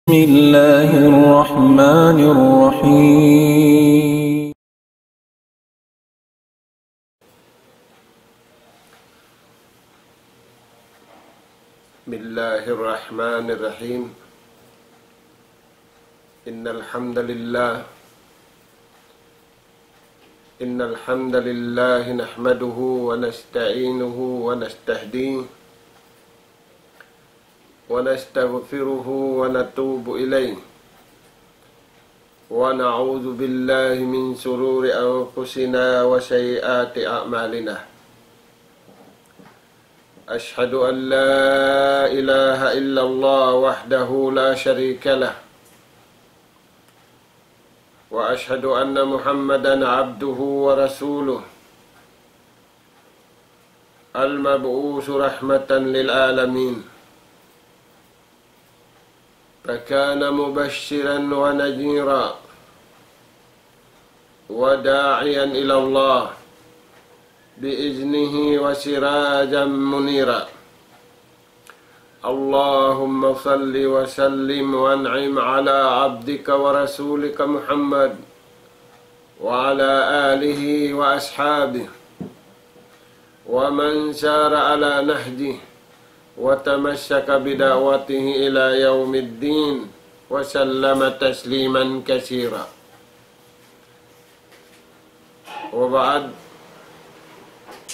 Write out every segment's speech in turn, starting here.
بسم الله الرحمن الرحيم بسم الله الرحمن الرحيم إن الحمد لله نحمده ونستعينه ونستهديه ونستغفره ونتوب إليه ونعوذ بالله من شرور أنفسنا وسيئات أعمالنا أشهد أن لا إله إلا الله وحده لا شريك له وأشهد أن محمدا عبده ورسوله المبعوث رحمة للعالمين فكان مبشرا ونذيرا وداعيا إلى الله بإذنه وسراجا منيرا اللهم صل وسلم وانعم على عبدك ورسولك محمد وعلى آله وأصحابه ومن سار على نهجه وتمسك بدعوته إلى يوم الدين وسلم تسليما كثيرا وبعد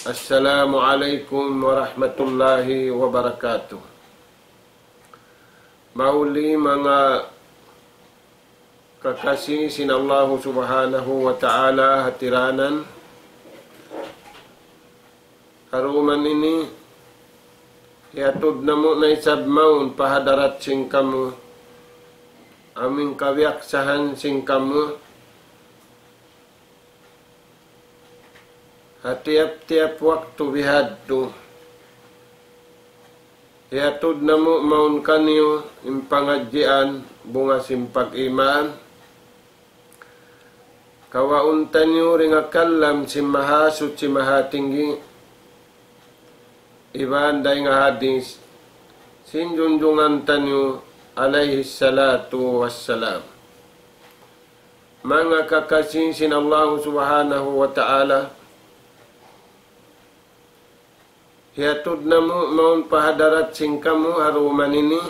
السلام عليكم ورحمة الله وبركاته. Mauli mga kakasih sinallahu subhanahu wa ta'ala hatiranan haruman ini yatud namo na isabmaun pahadarat sing kamu aming kawyaksahan sing kamu hatiap-tiap waktu bihaddu yatud namo maun kanyo impangadjian bunga simpag iman kawauntan nyo ringakallam simahasut simahatinggi iban day nga hadis sinjunjungan tanyo alaihi salatu wassalam. Mga kakasinsin Allah subhanahu wa ta'ala hiatud namu maun pahadarat sing kamu haruman ini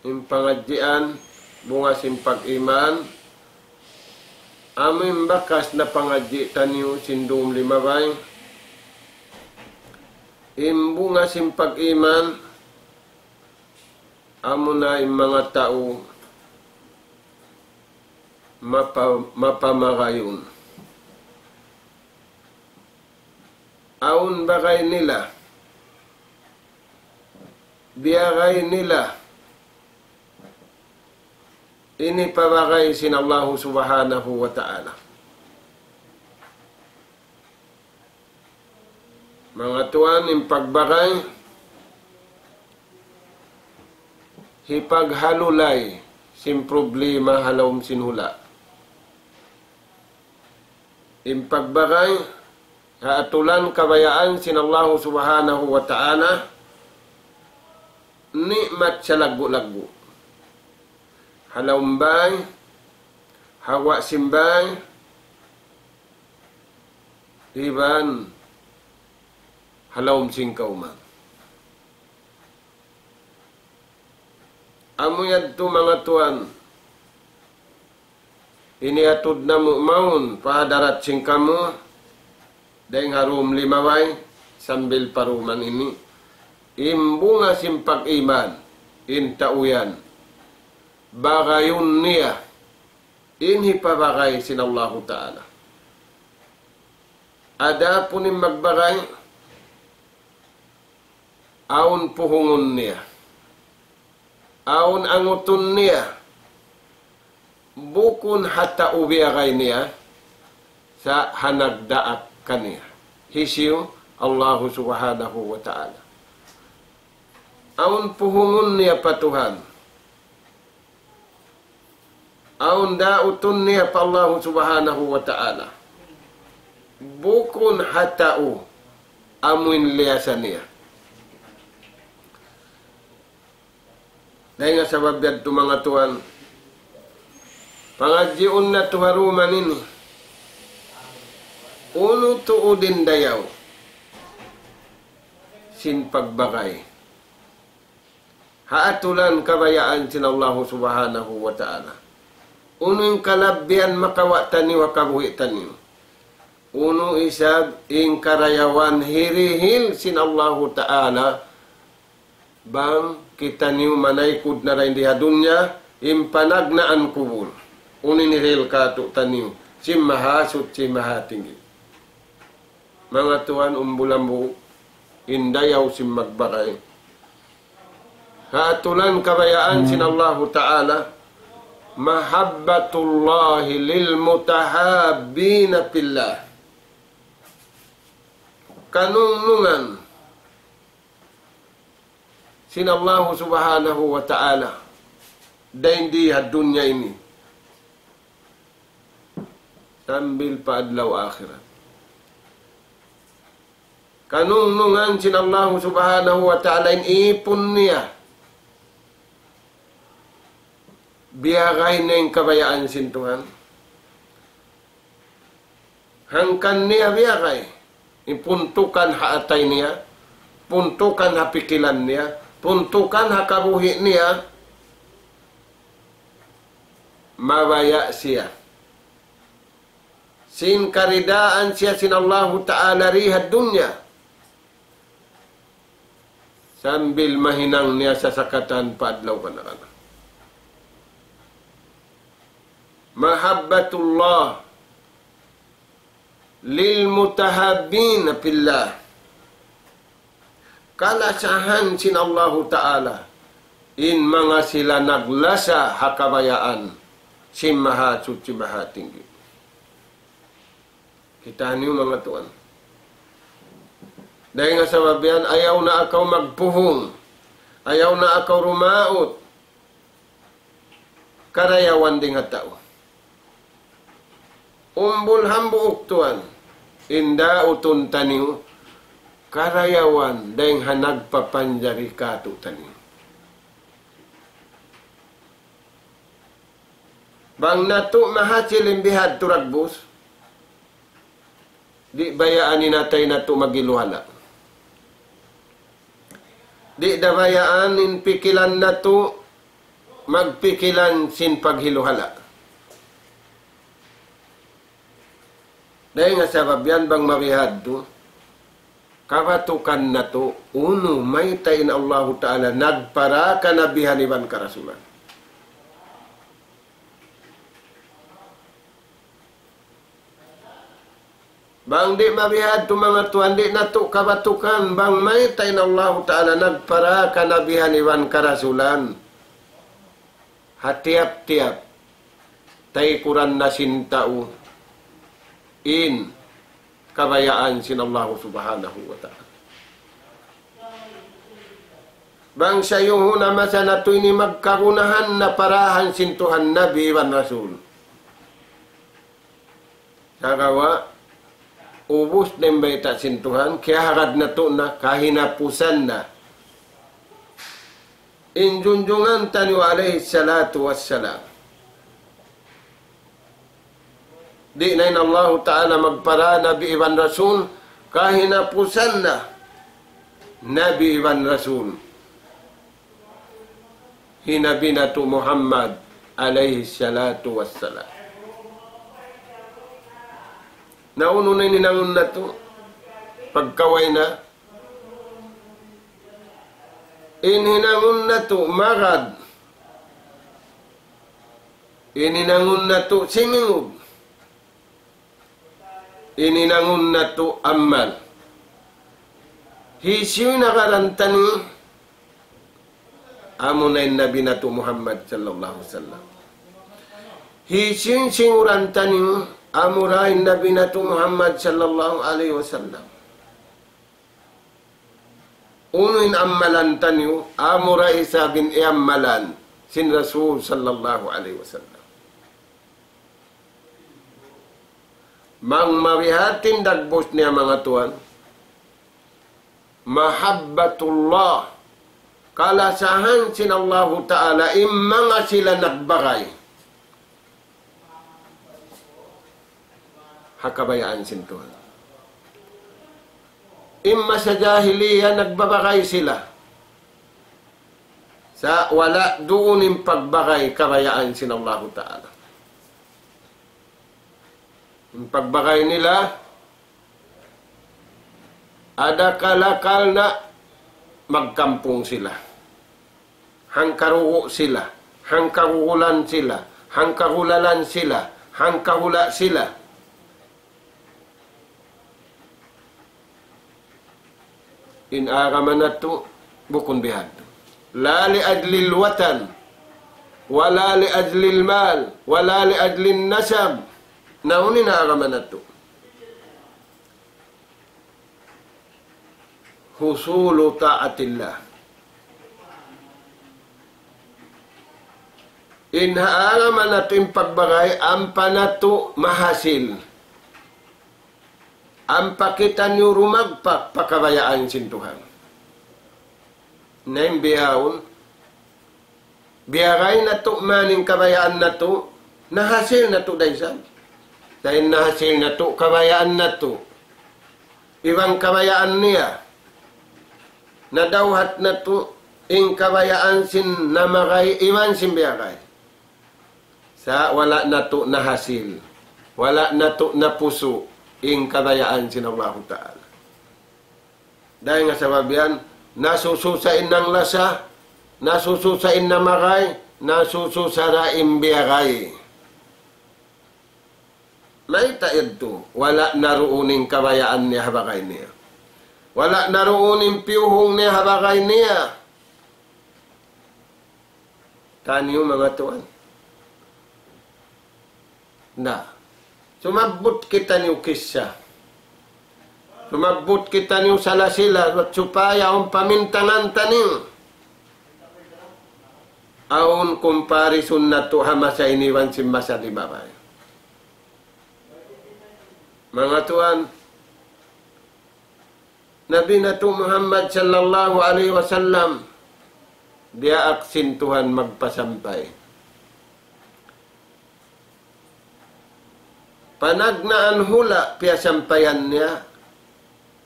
impangadjian bunga simpag iman amin bakas na pangadji tanyo sindum limabay imbunga simpag iman amuna mga tao mapamagayon aun bagay nila biyagay nila ini pabagay sinallahu subhanahu wa ta'ala. Mga tuan impagbagay hipaghalulay sim problema halawm sinhula impagbagay haatulan kabayaan sinallahu subhanahu wa ta'ala nikmat sa lagu-lagu halawmbay hawa simbay iban halawm singkauman amuyad tu mga tuan iniatud na maun pahadarat singkamu dahing harum limaway sambil paruman ini imbunga simpag iman intauyan bagayun niya inhi pabagay sinallahu ta'ala ada punim magbagay aun puhungun niya aun angutun niya bukun hata ubiyagay niya sa hanagdaak kaniya hisiyo Allah subhanahu wa ta'ala aun puhungun niya patuhan aun dautun niya pa Allah subhanahu wa ta'ala bukun hatau amuin liyasan niya Dahil nga sa babiyad to mga tuwan, pangadjiun na tuharuman ini, uno tuudin dayaw, sin pagbakay. Haatulan kabayaan sin Allah subhanahu wa ta'ala. Uno yung kalabyan makawatan niyo, kabuhitan niyo. Uno isab ing karayawan hirihil sin Allah ta'ala, bang kita niyo manaykod na rin diha dunya, impanagnaan kubul. Uniniril kato taniyo, sim mahasot, sim mahatinggi. Mga tuwan umbulambu, indayaw sim magbakay. Hatulan kabayaan sin Allah Ta'ala, mahabbatullahi lil mutahabbina fillah. Kanunungan sin Allah subhanahu wa ta'ala dahin di dunya ini sambil paadlaw akhirat. Kanunungan sin Allah subhanahu wa ta'ala ipon niya biyagay na yung kabayaan sin Tuhan. Hangkan niya biyagay ipuntukan haatay niya, puntukan hapikilan niya, puntukan hakabuhi niya, mabaya siya. Sin karidaan siya sin Allah Ta'ala rihad dunya. Sambil mahinang niya sa sakatan paadlaw ka na ka na. Mahabbatullah lil mutahabbin fillah. Kalasahan sin Allah Ta'ala in mga sila naglasa hakabayaan sim mahatsut sim mahatinggi. Kita niyo mga tuan. Dahil nga sa babiyan, ayaw na akaw magpuhong, ayaw na akaw rumaot, karayawan din nga tao. Umbul hambuok tuan, inda utun taniw, karayawan dahil hanag papanjari kato taniw. Bang nato mahasil imbihad turagbus, di bayaan ni natay nato magiluhala. Di dabayaan in pikilan nato magpikilan sin paghiluhala. Dahil nga sa babyan bang mabihad to, kabatukan na to, uno, may tayo na Allah Ta'ala, nagpara kanabihan iban karasulan. Bang di mabihad to mga tuan, di na to kabatukan, bang may tayo na Allah Ta'ala, nagpara kanabihan iban karasulan. Hatiap-tiap, tayo kuran na sintao, in kabayaan sin Allah subhanahu wa ta'ala. Bang sayo huna masa na to ini magkagunahan na parahan sin Tuhan Nabi wan Rasul. Sagawa, ubus na baita sin Tuhan, kaya harad na to na kahinapusan na. Injunjungan taniw alaihi salatu wassalam. Di na Allah Ta'ala magpara Nabi Iban Rasul kahinapusan na Nabi Iban Rasul hinabi na to Muhammad alayhi salatu wassalam. Nauno na ninangon na to pagkaway na inhinangon na to magad ininangon na to simingog ininangon na to ammal. Hisyo nakarantani amo na Nabi na to Muhammad sallallahu alaihi wasallam. Hisyo singurantani amo na Nabi na to Muhammad sallallahu alaihi wasallam. Unuin ammalan taniyo amo ra isabin iammalan sin Rasul sallallahu alaihi wasallam. Mang mawihatin dagbos niya mga tuan, mahabbatullah kalasahan sin Allah Ta'ala imanga sila nagbagay. Hakabayaan sin Tuhan. Imma sa jahiliya nagbabagay sila. Sa wala doon yung pagbagay kabayaan sin Allah Ta'ala. Yung pagbagay nila, ada kalakal na magkampung sila. Hangkarugo sila. Hangkarugulan sila. Hangkarulalan sila. Hangkahula sila. In aramanatu bukun bihad. La li ajlil watan. Wala li ajlil mal. Wala li ajlil nasab. Nauni na aramanatu. Husulu ta'atillah. Inhaaraman nato yung pagbagay, ang panato mahasil. Ang pakitan nyo rumagpak, pakabayaan sin Tuhan. Na yung biyahon, biyagay na to, maning kabayaan na to, nahasil na to daysan. Dahil nahasil na to, kabayaan na to. Ibang kabayaan niya, nadawhat na to, ing kabayaan sin namagay, iwan sin biyagay. Sa wala na to nahasil, wala na to na puso, ing kabayaan sin Allah Ta'ala. Dahil nga sa babiyan, nasususain ng lasa, nasususain na magay, nasususarain biyagay. May taid to, wala naruuning kabayaan niya habagay niya. Wala naruuning piyuhong niya habagay niya. Tanyo mga tuwan. Na, sumabot kita niyo kisya. Sumabot kita niyo salasila at supaya ang pamintanan tanin. Aun comparison na to hama sa iniwan si Masa di babay. Mga tuwan, Nabi na to Muhammad sallallahu alaihi wasallam, dia aksin Tuhan magpasampay. Panagnaan hula piyasampayan niya,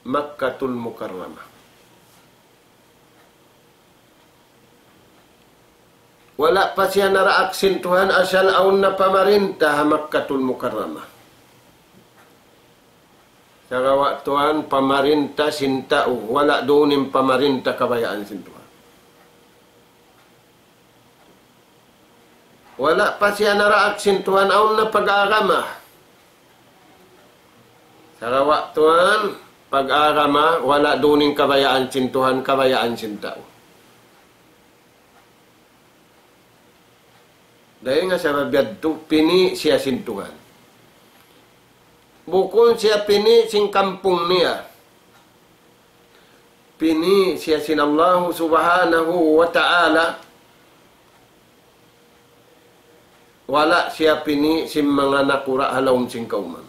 Makkatul Mukarramah. Wala pa siya naraaksin Tuhan asal aun na pamarinta Makkatul Mukarramah. Sa gawa Tuhan, pamarinta sintao, wala doon pamarinta kabayaan sin Tuhan. Wala pa siya naraaksin Tuhan aun na pag-aagama. Sa gawa Tuhan, pag-aagama, wala doon kabayaan sin Tuhan, kabayaan sin tao. Dahil nga sa mabiyad to, pini siya sin Tuhan. Bukod siya pini sin kampung niya. Pini siya sin Allah subhanahu wa ta'ala. Wala siya pini sin mga nakura halawm sin kauman.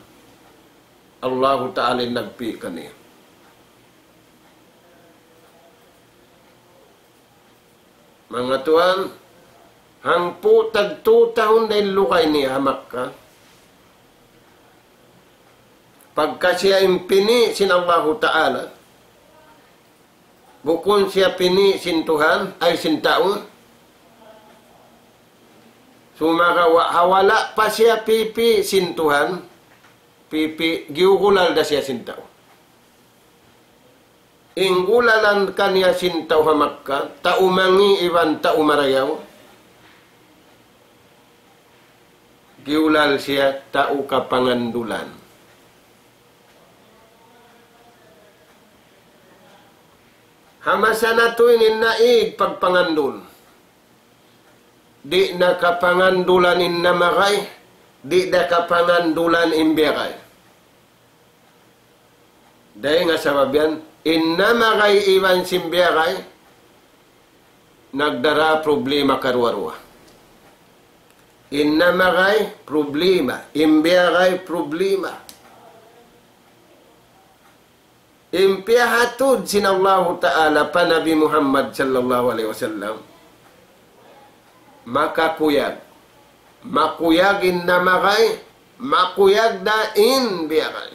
Allah ta'ala nagpi kaniya. Mga tuwan, hangpo tagtutahon dahil lukay niya Makkah. Pagka siya impini sin Allah Ta'ala, bukod siya pini sin Tuhan, ay sin taon, sumagawa, hawala pa siya pipi sin Tuhan, pipi, giugulal da siya sin tao. Ingulalan kaniya sin tao hamakka, taumangi iwan taumarayaw, giulal siya tao kapangandulan. Hamasa na to naig pagpangandul. Di na kapangandulan namagay, di na kapangandulan imbiyakay. Dahil nga sa babiyan, namagay iwan simbiyakay, nagdara problema karwarwa. Namagay problema, imbiyakay problema. impiahatud sin Allah Ta'ala pa Nabi Muhammad sallallahu alaihi wasallam makuyagin na makay makuyag na in biyakay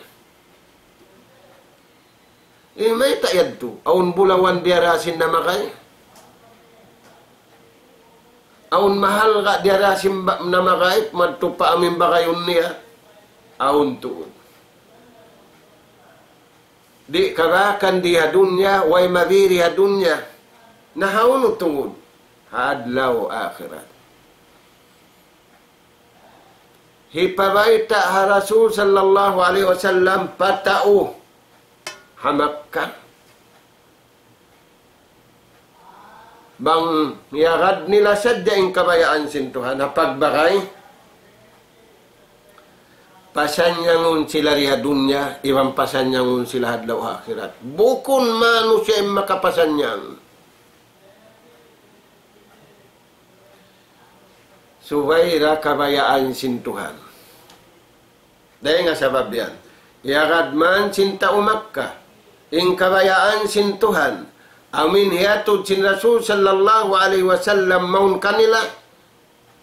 may tayad to aun bulawan biyarasin na makay aun mahal ka biyarasin na makay magtupa amin bakayon niya aun tuod di karakan di hadunya way mabiri hadunya nahaunu tungod hadlaw akhirat hipabaita ha Rasul sallallahu alaihi wasallam patao hamakka bang yarad nila sadya ang kabayaan sintuhan pagbakay pasanyangun sila riha dunya iwan pasanyangun sila hadlaw akhirat bukun manusia yang makapasanyang suwaira kabayaan sintuhan dahil nga sabab yan yarad man cinta umakka ing kabayaan sintuhan amin hiatud sin Rasul sallallahu alaihi wasallam maun kanila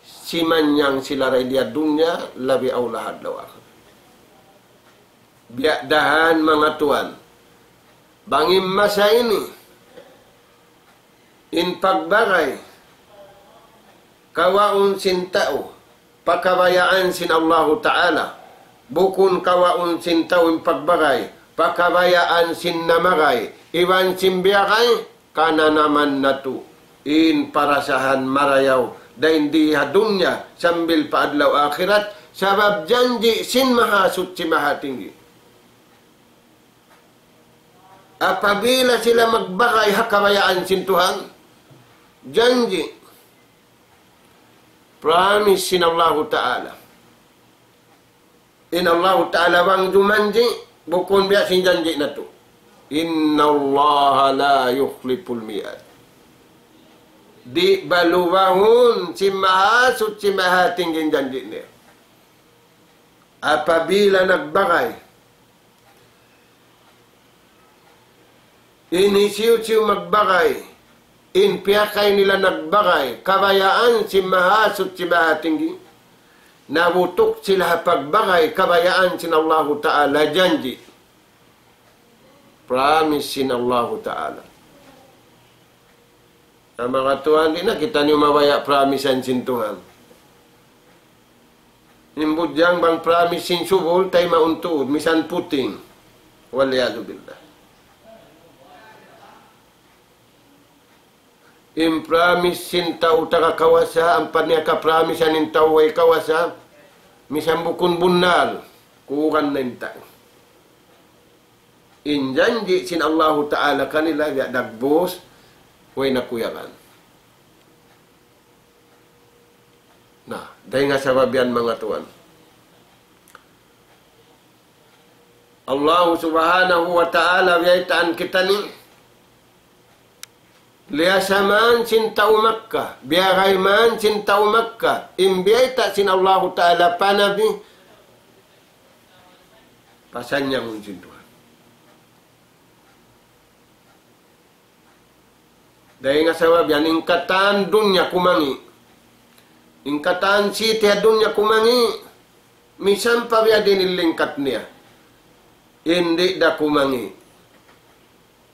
simanyang sila raya dunya labi aula hadlaw akhirat biadahan mga tuan bangim masa ini in pagbagay kawaun sin tao pakabayaan sin Allah Ta'ala bukun kawaun sin tao in pagbagay pakabayaan sin namagay iwan sin biyakay kana naman natu in parasahan marayaw da hindi hadunya sambil paadlaw akhirat sabab janji sin mahasut si mahatinggi apabila sila magbakay hakabayaan sin Tuhan janji promise sin Allah Ta'ala in Allah Ta'ala wang jumanji bukun biya sin janji na to inna Allah la yukhliful mi'ad di baluwahun si mahasut si mahatingging janji niya apabila nagbakay inisiw-siw magbakay in piyakay nila nagbakay kabayaan si mahasut si mahatinggi nabutok sila pagbakay kabayaan sin Allah Ta'ala janji promise sin Allah Ta'ala ang mga Tuhan di na kita niyo mawaya promisean sin Tuhan imbudyang bang promise sin subol tay mauntuod misan puting waliyadu billah impramis sin tau taka kawasa ang paniya ka pramisan in tau ay kawasa misang bukun bunal kuran na inta injanji sin Allah Ta'ala kanila ya dagbos way nakuyakan nah dahil nga sababian mga tuan Allah Subhanahu wa Ta'ala biyaitaan kita ni liasaman cinta Makkah biaray man cinta Makkah imbiyaita sin Allah Ta'ala panabi pasanyang sin Tuhan dahil nga sabab yan ingkatan dunya kumangi ingkatan siti dunya kumangi misan pa biya dinilingkat niya hindi da kumangi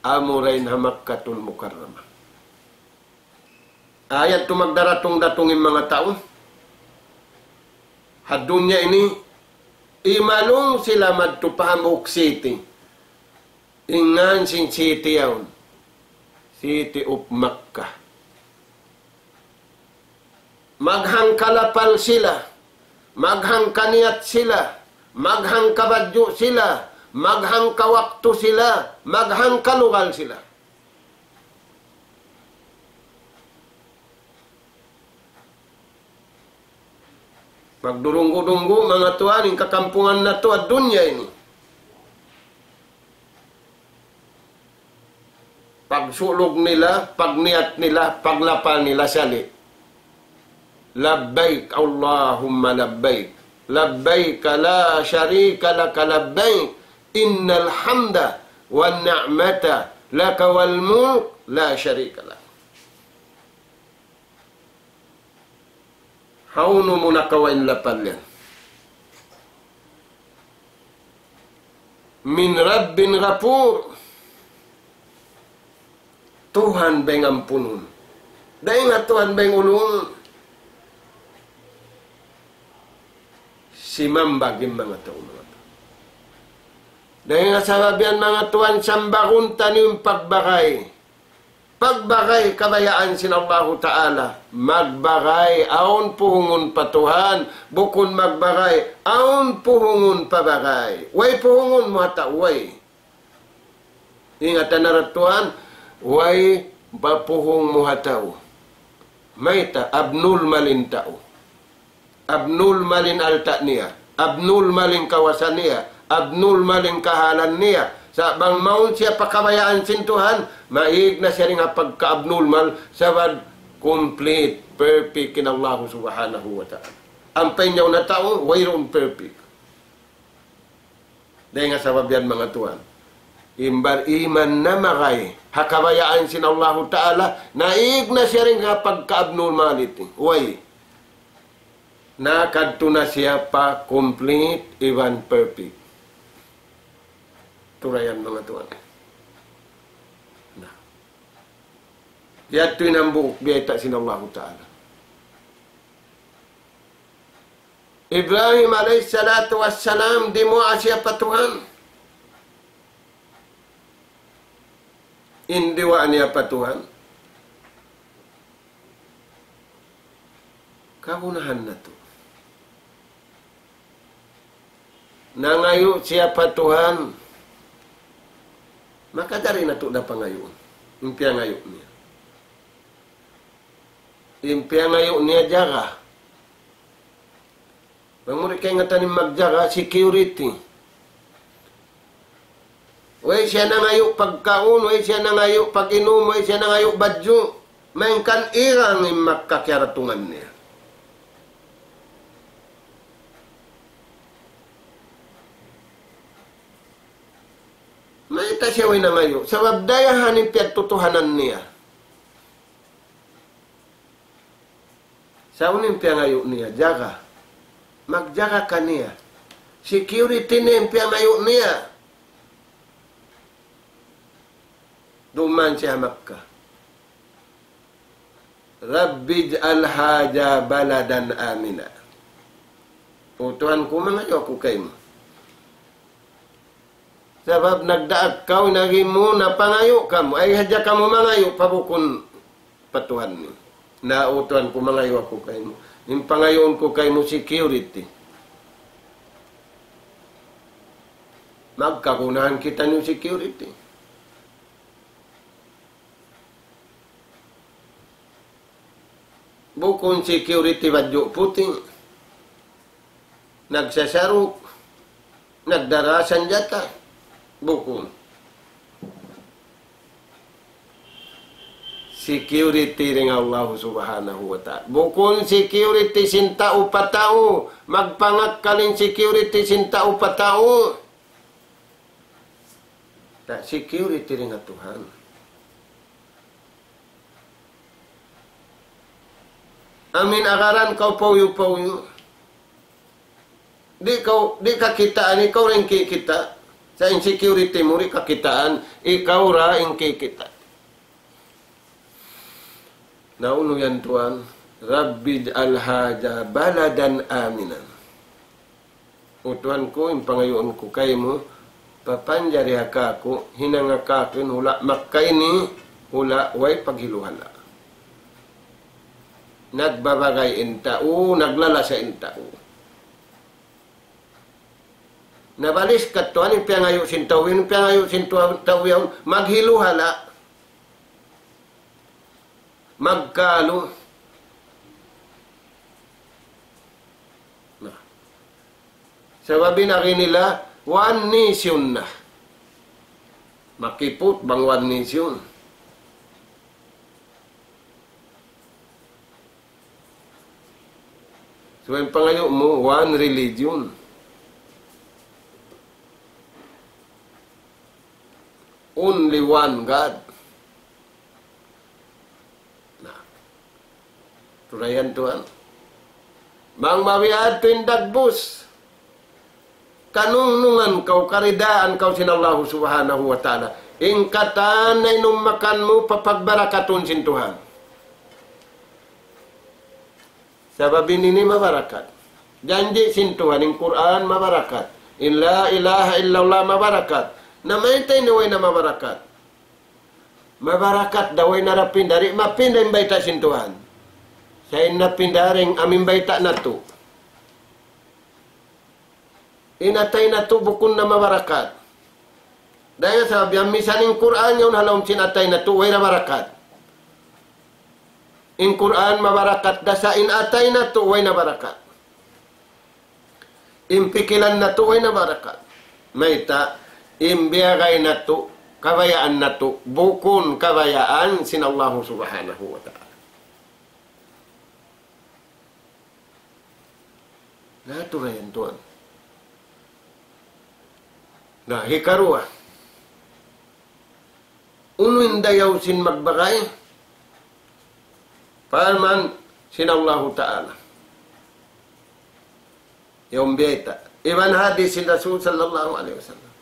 amurain hamakkatul mukarramah ayat tu magdaratong-datongin mga tao hadunya ini imalong sila madtupamok city ingan sin city yawn city of Makkah maghang kalapal sila maghang kaniyat sila maghang kabadyo sila maghang kawakto sila maghang kalugal sila magdurunggo-dunggo mga tuan yung kakampungan na to at dunya ini pagsulog nila pagniat nila paglapal nila sali labbaik Allahumma labbaik labbaik la syarika laka labbaik innal hamda wan ni'mata laka wal mulk la syarika lak. Haunu munakawain lapalyan. Min Rabbin Ghafur. Tuhan beng ampunun. Dahil nga Tuhan beng ulun. Simambagin mga taon mga taon. Dahil nga sababian mga Tuhan sambarun tanim pagbakay. Pagbakay kabayaan sin Allah Ta'ala. Magbakay aon puhungun patuhan. Bukun magbakay aon puhungun pabakay. Way puhungun mo hata way. Ingatan na Tuhan. Way bapuhung mo hataw. Mayta abnul malin tao. Abnul malin alta niya. Abnul malin kawasan niya. Abnul malin kahalan niya. Sa bang maun siya pakabayaan sin Tuhan, maig na siya rin nga pagka-abnormal, sabad complete, perfect kin Allah subhanahu wa ta'ala. Ang penyaw na tao, wayroon perfect. Dahil nga sabab yan mga Tuhan. Imbar iman na makay, hakabayaan sin Allah ta'ala, naig na siya rin nga pagka-abnormality. Way. Nakadto na siya pa complete, even perfect. Turayan mga Tuhan. Nah. Yato'y nang buok biyata sin Allah Ta'ala. Ibrahim alayhi salatu wassalam di mo asya patuhan. Hindi wa niya patuhan. Kagunahan na to. Nangayo siya patuhan. Makadari na ito na pangayon. Impya ngayon niya. Impya ngayon niya jaga. Pamuri kayo nga tanim magjaga, security. Way siya na ngayon pagkaun, way siya na ngayon pag-inom, way siya na ngayon badyo. May kan irang yung magkakyaratungan niya. May tasiyawin na ngayon. Sa wabdayahan yung piyagtutuhanan niya. Sa unin piya ngayon niya, jaga. Magjaga ka niya. Security niya yung piya ngayon niya. Duman siya Makkah. Rabbi j'al haja baladan amina. O Tuhan ko, mangayo ako kayo mo. Sabab nagdaag kau naging mo na pangayo ka mo. Ay hadya ka mo mangayo pabukon patuhan ni. Nautuhan ko mangayo ako kayo mo. Yung pangayon ko kayo mo security. Magkakunahan kita ng security. Bukon security badyo puting. Nagsasarok. Nagdarasan jata. Bukun. Security ring Allah subhanahu wa ta'ala. Bukun security sinta upatao. Magpangat kalin security sinta upatao. Tak security ring Tuhan. Amin akaran kau pauyo-pauyo. Di ka kitaan, ikaw rin kikita. Sa insecurity mo rin kakitaan, ikaw rin kikita. Nauno yan Tuhan, Rabbi j'al haja baladan aminan. O Tuhan ko, yung pangayon ko kayo mo, papanjari ako, hinangakakin, hula makkaini, hula way paghiluhala. Nagbabagay intao, naglala sa intao. Nabalis ka to, anong piyangayo sintawin, piyangayo sintawin, maghiluhala, magkalo. Sababi na nila, one nation na. Makipot bang one nation? So, yung pangayo mo, one religion. only one God. Nah, turayan tuan. Mang mawiad tuin dagbus. Kanunungan kau, karidaan kau sinallahu subhanahu wa ta'ala. Ingkatan na inumakan mo papagbarakatun sin Tuhan. Sababin ini mabarakat. Janji sin Tuhan, in Quran mabarakat. In la ilaha illallah mabarakat. Namaitay na way na mabarakat. Mabarakat daway na rapin dari mapinday baita sin Tuhan. Sa inapindaring amin baita na to. Inatay na to bukun na mabarakat. Dahil sabi, ang misaning Quran yun halawang sinatay na to, way na barakat. In Quran mabarakat, dasa inatay na to, way na barakat. Impikilan na to, way na barakat. Mayta, imbiyagay na to, kabayaan na to, bukun kabayaan sinallahu subhanahu wa ta'ala. Nato na yan tuan. Nah, hikarua. Unuin dayaw sin magbagay. Parman sinallahu ta'ala. Yung biyeta. Iban hadis sin Rasul sallallahu alaihi wasallam.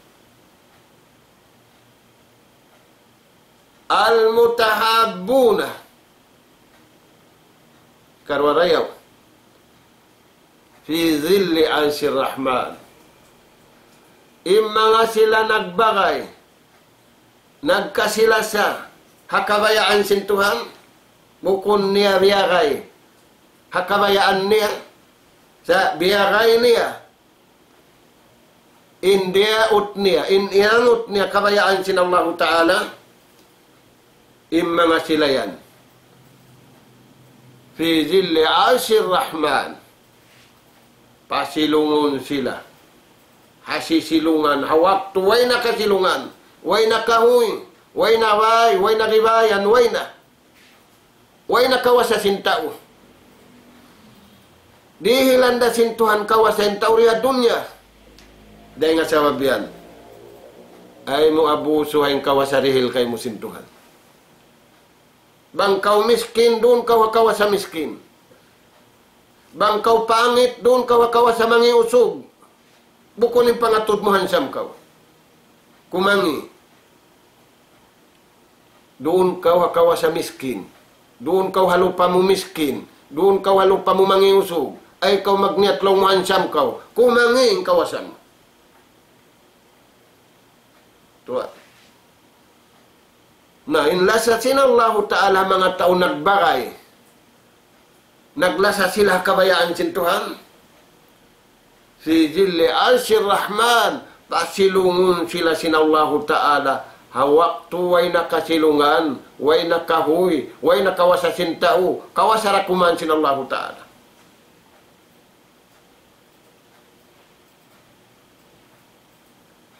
Al-mutahabbuna. Karwarayaw. Fi zilli anshir rahman. Mga sila nagbagay, nagkasilasa, hakabayaan sin Tuhan, bukun niya biyagay, hakabayaan niya, sa biyagay niya, india ut niya, iniangot niya kabayaan sin Allah Ta'ala, mga sila yan. Fi zilli ashir rahman, pasilungon sila. Hasisilungan, hawak tu way na kasilungan, way na kahuy, way na bay, way na ribayan, way na kawas sa sintao. Dihilanda sintuhan kawas sa sintao riya dunya. Dahil nga sabab yan, ay mo abuso ay kawas sa rihil kay mo sintuhan. Bang kau miskin, doon kawa kawas sa miskin. Bang kau pangit, doon kawa kawas sa mangi usog. Bukon yung pangatod mo hansam kaw. Kumangi. Doon kaw hakawa sa miskin. Doon kaw halupa mo miskin. Doon kaw halupa mo mangiusog. Ay kaw magniatlaw mo hansam kaw. Kumangi ang kawasan. Tuwa. Na inlasa sinallahu ta'ala mga tao nagbagay. Naglasa sila kabayaan sin Tuhan. Fi jilli arsyir rahman, pasilungun sila sinallahu ta'ala, hawak tu way nakasilungan, way nakahuy, way nakawasa sintao, kawasarakuman sinallahu ta'ala.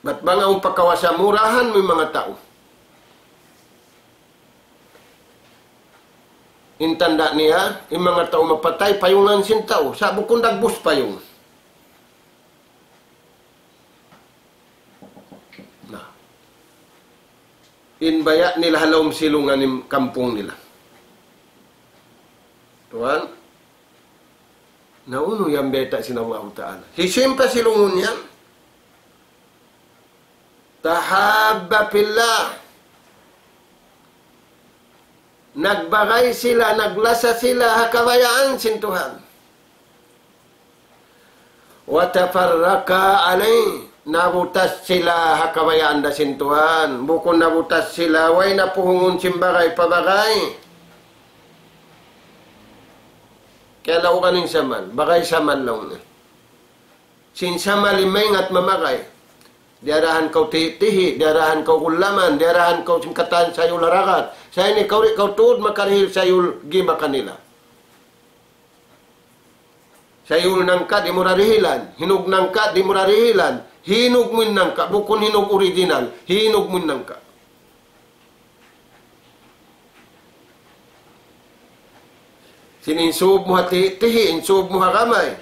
Ba't mga umpakawasa murahan may mga tao? Intanda niya, yung mga tao mapatay, payungan sintao, sa bukong dagbus payung. Inbaya nila halawang silungan ng kampung nila. Tuan, nauno yung beta sinallahu ta'ala. Hisimpa silungun yan. Tahabba pillah. Nagbagay sila, naglasa sila, hakabayaan sin Tuhan. Watafarraka alay. Nabutas sila hakabayaan da sin Tuhan. Bukon nabutas sila, way na puhungon simbagay pabagay. Kaya lao kaning saman, bagay saman lang na. Sin sama limay at mamagay. Diarahan kau tihi, diarahan kau kulaman, diarahan kau singkatan sayul larakat. Sa ini kau tuod makarihil sayul gima kanila. Sayul nangka di murarihilan, hinug nangka di murarihilan. Hinog mo nangka, bukon hinog original, hinog mo nangka. Sininsob mo hati-tihi, insob mo hakamay.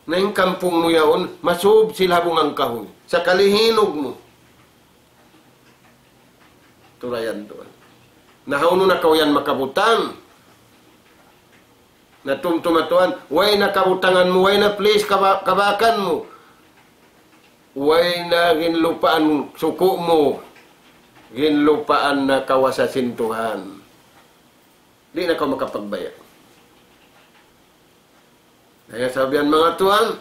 Na yung kampung mo yaon, masob sila bungang kahoy. Sa kalihinog mo. Turayan doon. Nahauno na kawayan makabutang. Natumtumatuan, way na kabutangan mo, way na please kabakan mo. Way na ginlupaan suko mo. Ginlupaan na kawasasintuhan. Di na ka makapagbaya. Kaya sabihan mga tuan,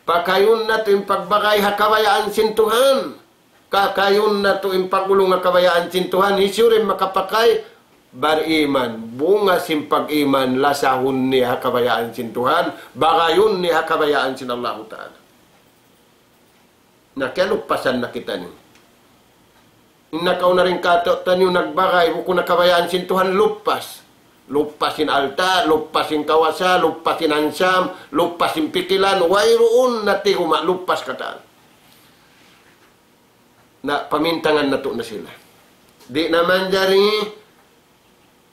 pakayon na ito yung pagbakay hakabayaan sintuhan. Kakayon na ito yung pagulong hakabayaan sintuhan. Isurin makapakay, bariman, bunga simpag iman, lasahun ni hakabayaan sintuhan, bakayon ni hakabayaan sin Allah Ta'ala. Nakialupasan na kita niyo. Nakaw na rin kato, tanyo nagbakay, buko nakabayaan sintuhan, lupas. Lupasin alta, lupasin kawasa, lupasin ansam, lupasin pikilan, wayroon na tihuma, lupas kataan. Na pamintangan na to na sila. Di naman jari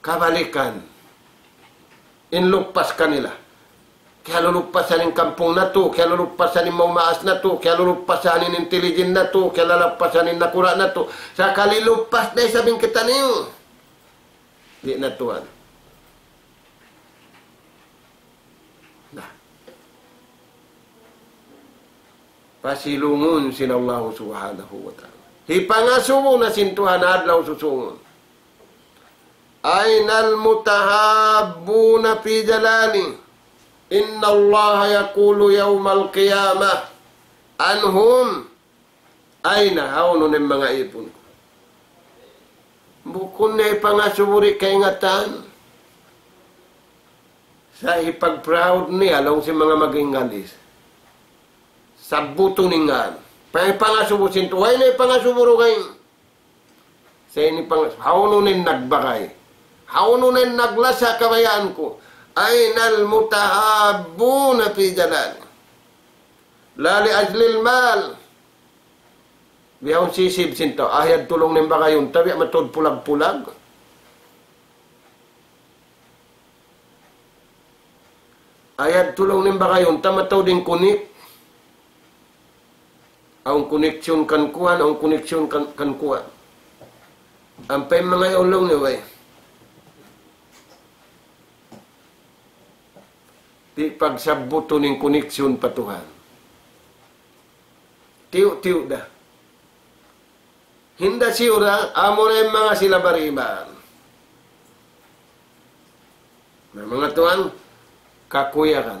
kabalikan. Inlupas kanila. Kaya lulupasan yung kampung na to, kaya lulupasan yung maumaas na to, kaya lulupasan yung intelligent na to, kaya lulupasan yung nakura na to. Sa kalilupas na sabing kita niyo. Di na tuan. Pasilungun sin Allah subhanahu wa ta'ala. Hipangasumo na sintuhan adlaw susungon. Aynal mutahabbuna fi jalali. Inna Allah yaqulu yawmal qiyamah anhum ayna hawno ng mga ipon ko. Bukun na ipangasuburi kaingatan. Sa ipag-proud niya along si mga magingalis. Sabuto ningan. Pangasubusin to. Ay na ipangasuburo kayo. Sa ini haununin nagbakay. Haununin naglasa kabayaan ko. Aynal mutahabuna fi jalal. Lali ajlil mal. Biyahon sisib sinto. Ahiyad tulong ng bakayon. Tabi matod pulag-pulag. Ayad tulong ng bakayon. Tamataw din kunik. Ang koneksyon kan kuan, ang koneksyon kan kuan. Ampay mga ulong ni way. Di pagsabuto ning koneksyon patuhan. Tiyo-tiyo da. Hinda siura, amo na yung mga sila bariban. Na mga tuan, kakuyakan.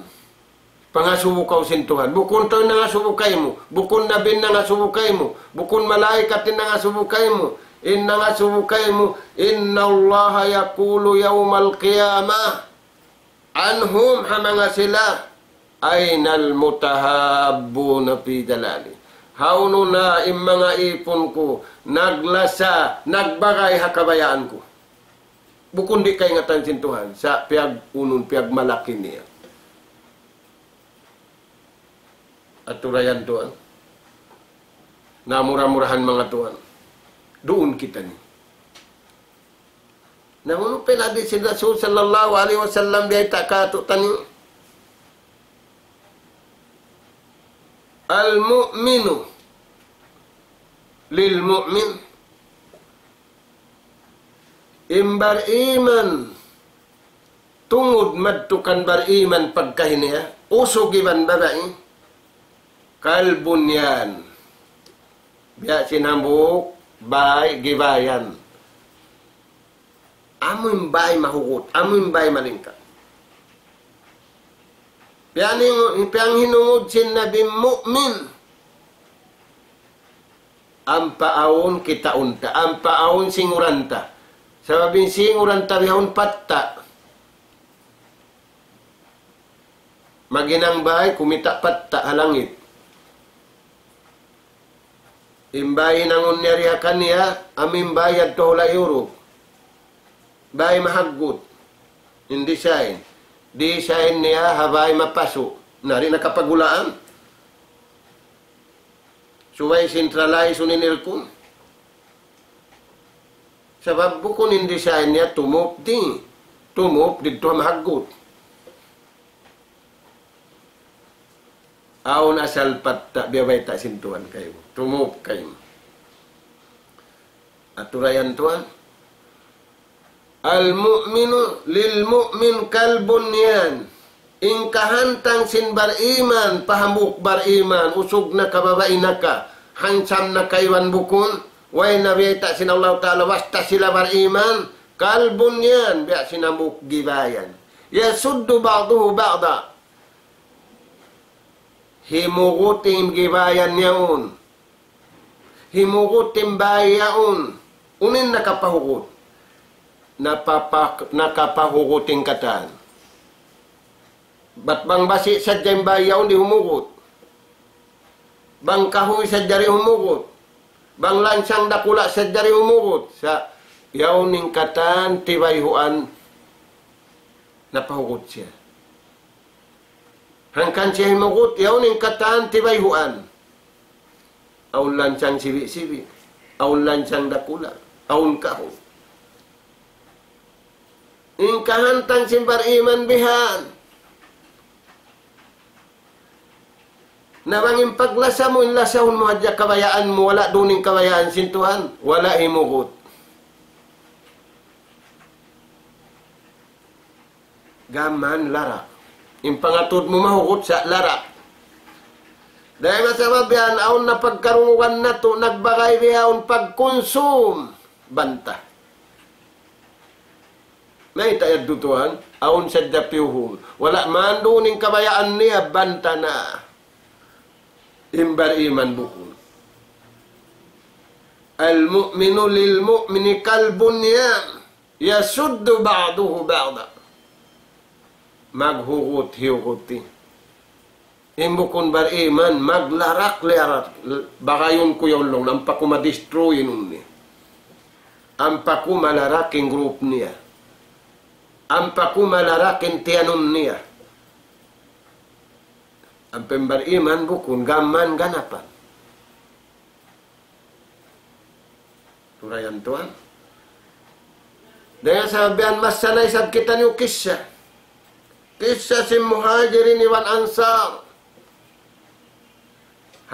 Pangasubukau sintuhan. Bukun tayo na nga subukay mo. Bukun nabin na nga subukay mo. Bukun malaikatin na nga subukay mo. Inna nga subukay mo. Inna Allah yakulu yawmal qiyamah. Anhum hamanga sila. Aynal mutahabbuna fi jalali. Hauno na yung mga ipon ko. Naglasa. Nagbagay hakabayaan ko. Bukun di kay ngatan sintuhan. Sa piyag unun, piyag malaki niya. At turayan tuan. Namura-murahan mga tuan. Doon kita ni. Namun peladi si Rasul sallallahu alaihi wasallam biay takato tani. Al-mu'minu lil mu'min imbar iman tungod madtukan bar iman pagkahiniya usog iban babae kalbunyan. Biya sinambuk, bay, gibayan. Amoy bay mahugot, amoy bay malingkat. Piyang hinungod sin nabi mu'min. Ang paawon kita unta, ang paawon singuranta. Sababing singuranta bihon patta. Maginang bay, kumita patta halangit. Imbay nang unyarihakan niya, aming bayad to hula euro. Bay mahagot. Hindi siya. Di siya niya, habay mapaso. Nari nakapagulaan. Suway centralize uninilkun. Sabab bukun hindi siya niya, tumop di. Tumop, dito mahagot. Aon asal patta, biyabay ta sintuan kayo. Tumop kayo. Aturayan tuan. Al-mu'minu lil-mu'min kalbunyan. Ingkahantang sin bariman, pahamuk bariman, usog na kababain na ka, hansam na kaiwan bukun, way na biyata sin Allah Ta'ala, wasta sila bariman, kalbunyan, biya sinamuk gibayan. Yasuddu ba'duhu ba'da. Himugutim gibayan yaun. Himugutim bayaun. Unin nakapahugot. Nakapahuguting katan. Ba't bang basi sa dyan bayaun di humugot? Bang kahoy sa dyan humugot? Bang lansang dakula sa dyan humugot? Sa yauning katan tibayhuan napahugot siya. Hangkan siya himugot, yauning katan tibayhuan. Aun lansang sibi-sibi. Aun lansang dakula. Aun kahoy. Ingkahantang simbar iman bihan. Nabangin paglasa mo, inlasahon mo hadya kabayaan mo, wala duning kabayaan sintuhan, wala himugot. Gaman larak. Impangatod mo mahugot sa larak. Dahil masababihan, aon na pagkarungugan na to, nagbagay bihaon pagkonsum, banta. May tayad dutuhan, aon sa dapihul. Wala man duning kabayaan niya, banta na. Imbar iman bukun. Al-mu'minu lil-mu'mini kalbunyan. Yasuddu ba'duhu ba'da. Maghugot hiuguti. Imbukun bar iman, maglarak-larak. Baka yun ko yung long, ang pakumadestroy nun niya. Ang pakumalaraking group niya. Ang pakumalaraking tiyanun niya. Ang pembar iman bukun gaman ganapan. Turayan tuan. Dahil sabihan mas sanay sab kita niyo kisya. Kisya si muhajirin iwan ansar.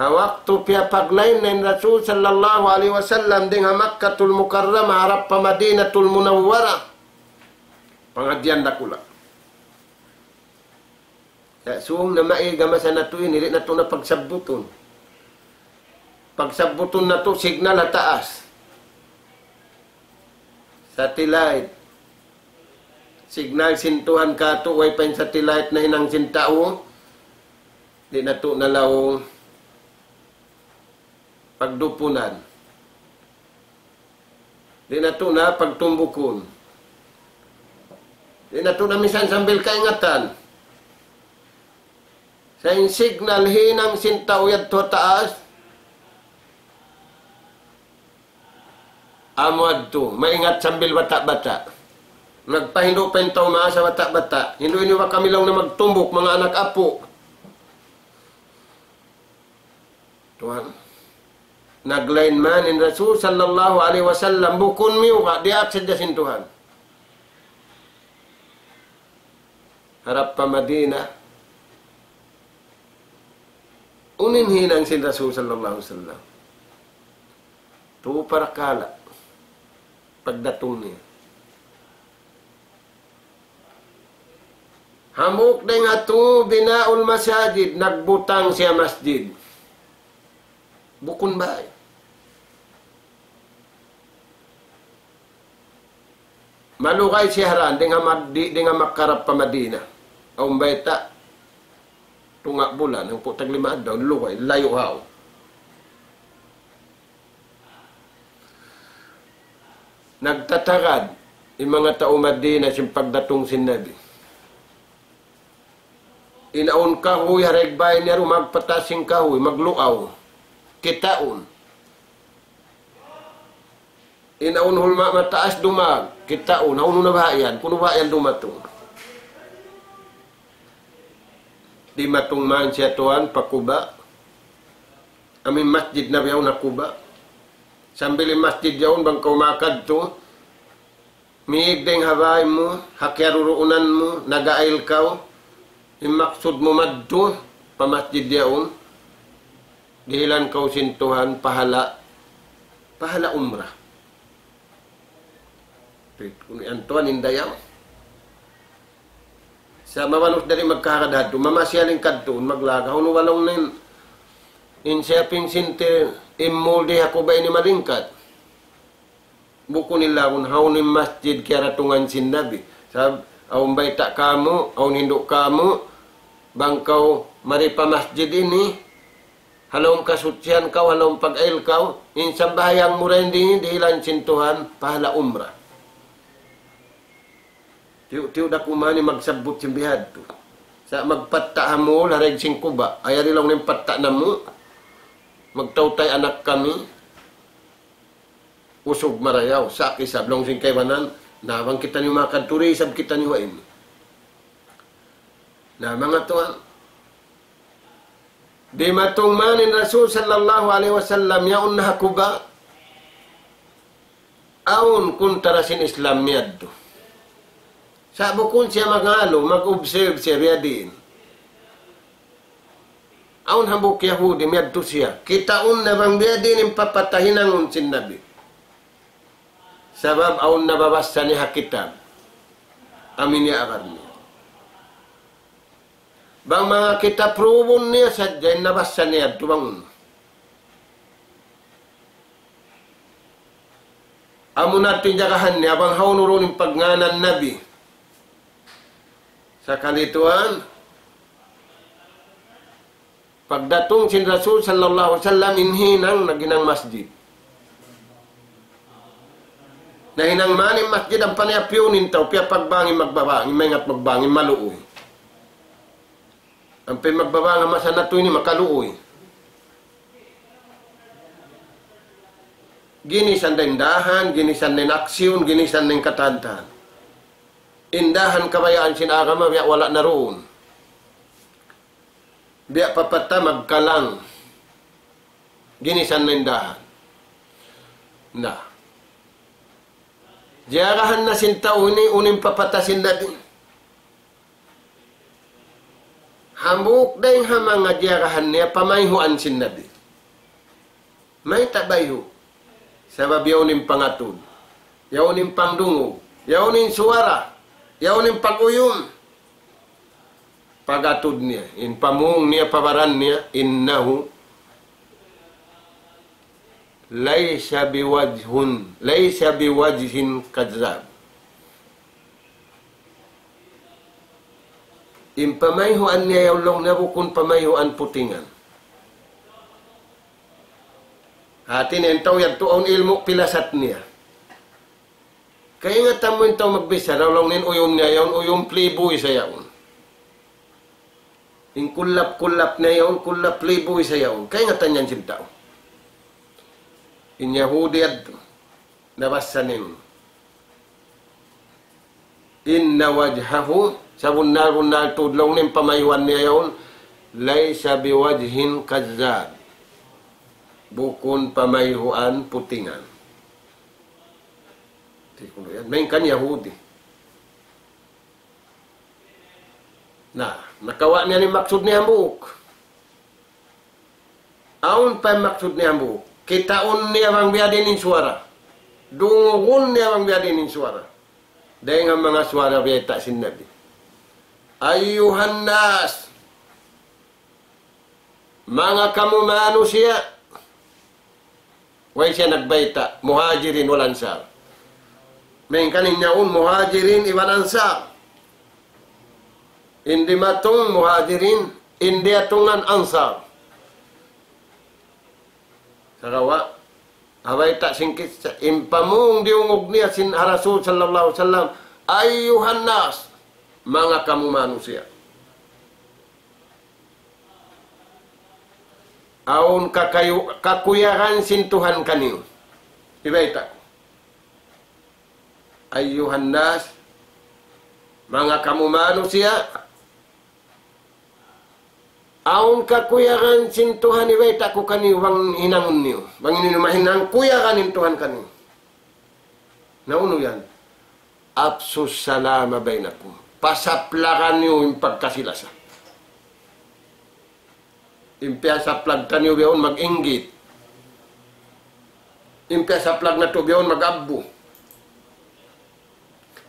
Hawak tu pia paglain ng Rasul sallallahu alaihi wasallam ding Makkatul Mukarramah harap pa Madinatul Munawwara. Pangadian dakula. Suong na maiga masa na to yun, hindi na to na pagsabbuton. Pagsabbuton na to, signal na taas. Satellite. Signal sintuhan ka to, way pa yung satellite na hinang sintao. Hindi na to nalawong pagdupunan. Hindi na to na pagtumbukon. Hindi na to na misan sambil kaingatan. Sa signal hinang sintawiyad to taas, amwad to, maingat sambil bata-bata. Nagpahindo pa yung tao sa bata-bata. Hindi ba kami lang na magtumbok, mga anak apo. Tuhan. Naglain man in Rasul sallallahu alaihi wasallam, bukun miyo ka, diak sa jasin Tuhan. Harap pa Madinah. Unin hinang sin Rasul sallallahu alaihi wasallam. Tu para kala pagdatong niya. Hamuk deng atu binaul masajid, nagbutang siya masjid. Bukun bay. Malukay siya haran dengan makarap pa Madinah. Ang baita tunga bulan, ang putag lima daw, luway, layo haw. Nagtatagad yung mga tao Madina siyang pagdatong sin Nabi. Inaon kahoy, haregbay niya rin, magpatasing kahoy, magluaw, kitaon. Inaon hulma mataas dumag, kitaon, naon na bahayan, kuno bahayan dumatong. Di matungman siya tuan pakuba. Amin masjid na biyaw na kuba. Sambil masjid yaon bang kaumakad to. Miigdeng habay mo, hakyaruruunan mo, nagail kaw. Imaksud mo madto, pamasjid yaon. Dihilan kaw sintuhan, pahala. Pahala umrah. Antuan indayaw. Sa mawalos dari magkakadado, mamasyaling kadtoon, maglagaw, no walong nin, in shopping center, imuldi ako ba ini malingkat? Buko nila kung haunin masjid kaya ratungan sinabi. Sab, aun baita kamu, aun hinduk kamu, bangkaw maripa masjid ini, halong kasutsian kau, halong pag-ail kau, insang bahayang mura hindi, dihilan sintuhan, pahala umrah. Tiyo da kumani magsabot simbihad to. Sa magpatta mo, lareg sing kuba, ayari lang ng patta na mo, magtawtay anak kami, usog marayaw, sa kisablong sing kaywanan, nawang kita niyo makadturi, sab kita niyo wain. Na mga tuwan, di matong manin Rasul sallallahu alaihi wasallam, yaon na hakuba, aun kun tarasin Islam miyaddo. Sa bukun siya magalo, mag-observe siya riyadin. Aun hambuk Yahudi, miyadto siya. Kitaon na bang riyadin yung papatahin ang unsin nabi. Sabab aun nababasa niya kitab. Amin niya akar niya. Bang mga kitab probon niya sadya, nabasa niya tubangon. Amo natin jagahan niya, bang haunuron yung pagnganan nabi. Sa kalituan, pagdatong sin Rasul sallallahu alaihi wasallam inhinang naginang masjid. Nahinang maning masjid ang panayapyunin tao, piya pagbangin magbabangin, may ngat magbangin maluoy. Ang magbabangin masanatoy ni makaluoy. Ginisan na indahan, ginisan na aksyon, ginisan na katantahan. Indahan kabayaan sinagama, biya wala na roon. Biya papata magkalang. Ginisan na indahan. Na. Diyarahan na sintaw ni uning papatasin natin. Hambuk day ha mga diyarahan niya, pamayhuan sin nabi. May tabayho. Sabab yaunin pangatun. Yaunin pangdungog. Yaunin suara. Yaunin pag-uyum. Pagatod niya. In pamung niya, pabaran niya. Innahu laysa biwajhin kadzab. In pamayhuan niya yaulong na bukun pamayhuan putingan. Hatin entaw yadto ang ilmu pilasat niya. Kaya nga tamo entaw magbisa, rawlong nin uyom niya yaon, uyom playboy sa yaon. In kulap-kulap na yaon, kulap playboy sa yaon. Kaya nga tanyan sintaw. In Yahudi adto, nabasanin. Inna wajhahu, sa bunal-bunal tudlong nin pamayuan niya yaon, laysa biwajhin kadzab. Bukun pamayhuan putingan. May kan Yahudi. Na, nakawa niya ni maksud niya ang buok. Aun pa maksud niya ang buok. Kitaon niya bang biyadin in suara. Dungun niya bang biyadin in suara. Dahil nga mga suara biyata sinabi. Ayuhan nas, mga kamu manusia. Way siya nagbayta, muhajirin walang ansar. May kaninyaon muhajirin iwan ansar. Hindi matong muhajirin, hindi atungan ansar. Sarawa, haway tak singkit sa impamung diungog niya sin Rasul sallallahu alaihi wasallam, ayuhan nas, mga kamu manusia. Aun kakuyahan sin Tuhan kaniyo. Ibaita ko. Ayuhan nas, mga kamu manusia, aun kakuyahan sin Tuhan ibaita ko kaniyo, bang hinangon niyo. Bang inumahinang kuyahan in Tuhan kaniyo. Nauno yan. Absus salama bainakum. Pasaplakan niyo yung pagkasilasa. Impya sa plag taniyo biyon mag-inggit. Impya sa plag na to biyon mag-abbo.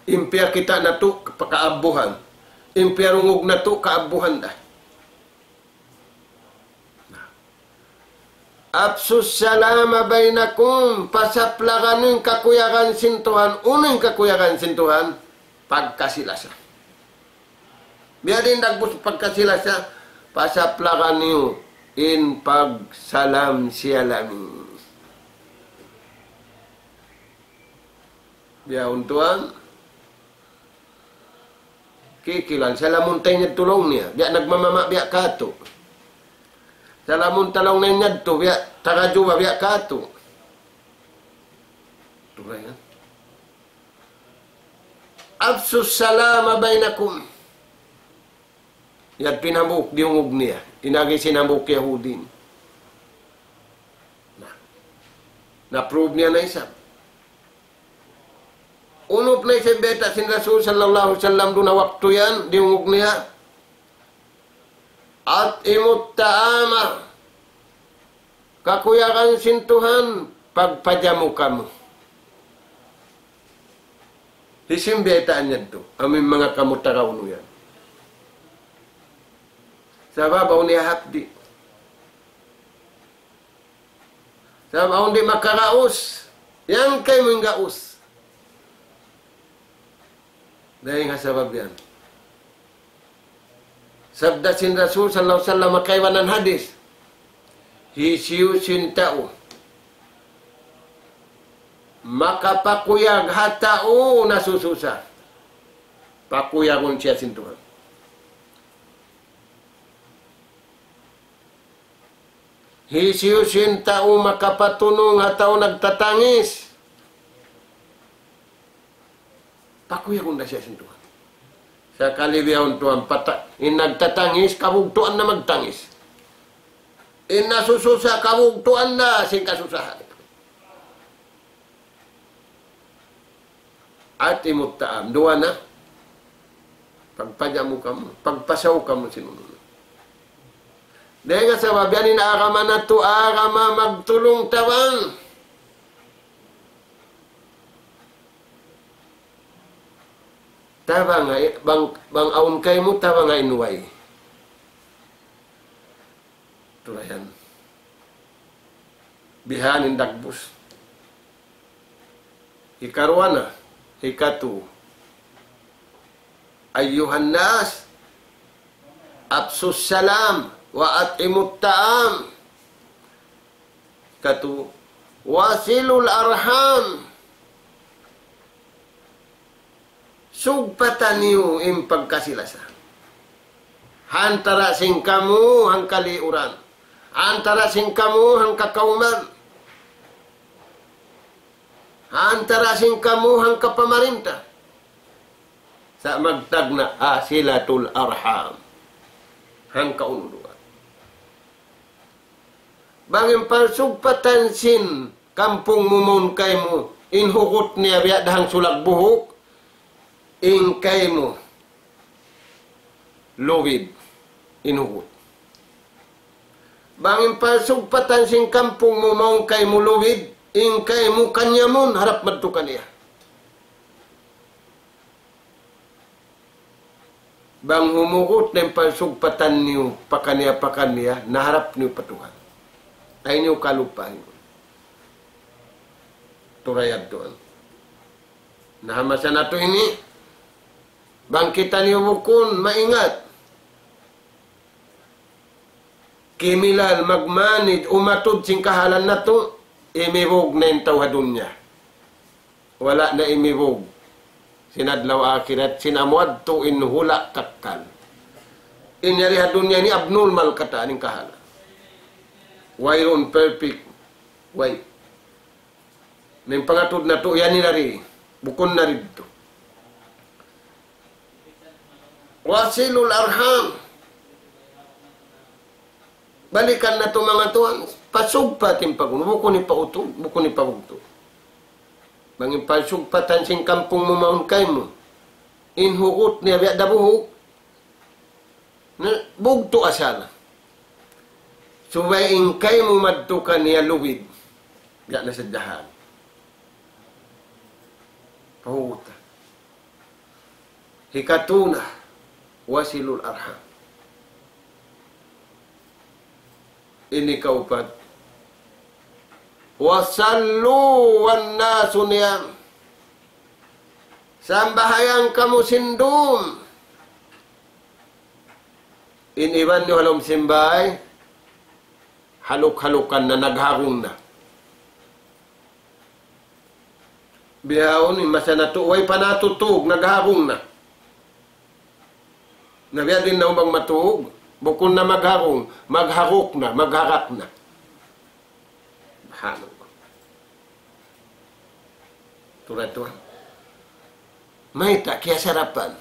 Impia kita na to pakaabuhan. Impia rungog na to kaabuhan dah. Absus salama bainakum, pasaplakan yung kakuyakan sintuhan, unang kakuyakan sintuhan, pagkasilasa. Biarin dagbus pagkasilasa, pasaplakan niyo in pagsalam siyalami. Biya untuan, kikilan, salamuntay niya tulong niya, biya nagmamama biya kato. Salamun talong na niya to, biya tagajuba biya kato. Turay yan. Absus salama bainakum. Yan pinamuk diungog niya. Inagi sinamuk Yahudin. Na-prove niya na isa. Unop na isa beta sin Rasul sallallahu alaihi wasallam doon na waktu yan, diungog niya. At imut ta'ama, kakuyakan sintuhan, pagpajamu kamu. Hisimbetaan niya ito, aming mga kamutaraw no yan. Sa babaw niya hapdi. Sa babaw di makaraos, yan kayo mong gaos. Dahil nga sabab yan. Sabda sin Rasul sallallahu alaihi wasallam makaiwanan hadis. Hisiu sin tao. Makapakuyag hatao nasususa. Pakuyagon siya sin Tuhan. Hisiu sin tao makapatunong hatao nagtatangis. Pakuyagon na siya sin Tuhan. Sa kalibiyaon tuan nagtatangis, kabugtuan na magtangis. Nasususa, kabugtuan na sing kasusahan. At imut taam, dua na. Pagpajamu kamu, pagpasaw kamu sinunod. Dahil nga sabab yan, inaarama na to, arama magtulong tawang. Tawa nga, bang aun kay mo, tawa nga inuway. Ito na yan. Bihanin dagbus. Ikarwa na, ikatu. Ayyuhan nas, absus salam, wa atimut ta'am. Ikatu, wasilul arham. Sugpatan niyo im pagkasilasa. Hantara sing kamu hang kaliuran. Antara sing kamu hang kakauman. Antara sing kamu hang kapamarinta. Sa magtagna asilatul arham. Hang kaunduan. Bangin pagsugpatan sin kampung mumon kay mo. Inhukot niya biya dahang sulak buhok. Ingkay mo luwid inuhut. Bangin pasugpatan sing kampung mo maong kay mo luwid, ingkay mo kanyamun harap madto kaniya. Bang humuhut ng pasugpatan niyo pakaniya naharap niyo patuhan. Ay niyo kalupahin. Turayad doon. Nahamasa na to ini. Bangkitan niyo bukun, maingat. Kimilal, magmanid, umatod sing kahalan na to, imibog na yung tawhadun niya. Wala na imibog. Sinadlaw akhirat, sinamuad to inhula kakkal. Inyari hadun niya ni abnormal kata aning kahalan. Wayron perfect way. May pangatod na to, yan nilari. Bukon na rin to. Wasilul arham. Balikan na ito mga tuwan. Pasugpatin pagun. Buko ni pautog. Buko ni paugtog. Bangin pasugpatan sing kampung mo maun kay mo. Inhuot niya biya dabuhok. Bugto asala. Suwain kay mo madtukan niya luwid. Biya na sa dahan. Pahuta. Hikatuna, wasilul arham. Ini kaupat. Wasallu wan nasu niyam. Sambahayang kamu sindum. Iniwan nyo halom simbay. Haluk-halukan na nagharong na. Bihawon, masa natuway pa natutug, nagharong na. Nabiya din na umang matug. Bukod na magharong, magharok na, magharak na. Bahalo. Tulad to. May ta, kaya sarapan.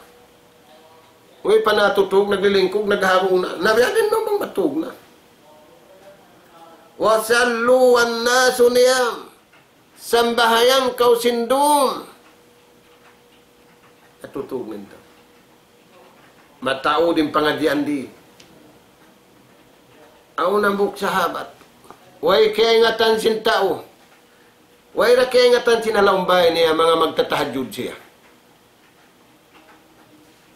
Uy, panatutog, naglilingkog, nagharong na. Nabiya din na umang matug na. Wasallu wan nasu niyam. Sambahayang kau sindum. Natutug nito. Matao din pangadian di. Ang nambuk sahabat. Way kaya ingatan sin tao. Way ra kaya ingatan sin halaumbay niya mga magtatahajud siya.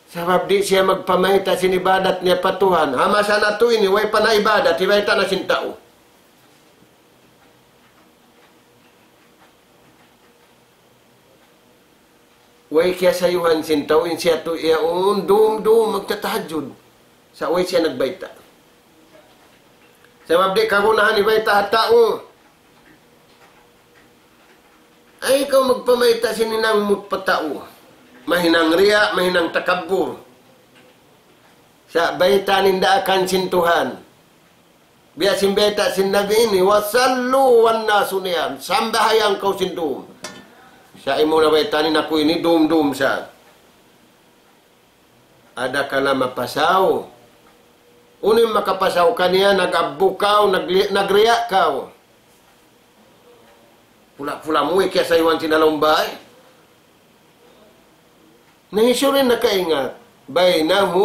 Sabab di siya magpamayta sin ibadat niya patuhan. Hamasa na to ini, way pa na ibadat, ibay ta na sin tao. Way kaya sayuhan sin tao, in siya to iyaon, dum magtatahajud. Sa way siya nagbayta. Sebab di kagunahan ibay tao. Ay ikaw magpamayta sininang mutpatao. Mahinang riya, mahinang takabur. Sa bayta ninda akan sintuhan. Biya simbeta sin nabi ini. Wasallu wan nasu niyam. Sambahayang kau sindum. Sa imo na bayta ni naku ini dum sa. Ada kala mapasaw. Unim makapasaw kaniya, nag-abukaw, nagriya kaw. Pula-pula mo kaya sa iwan sinalombay. Nangisurin na kaingat. Bainahu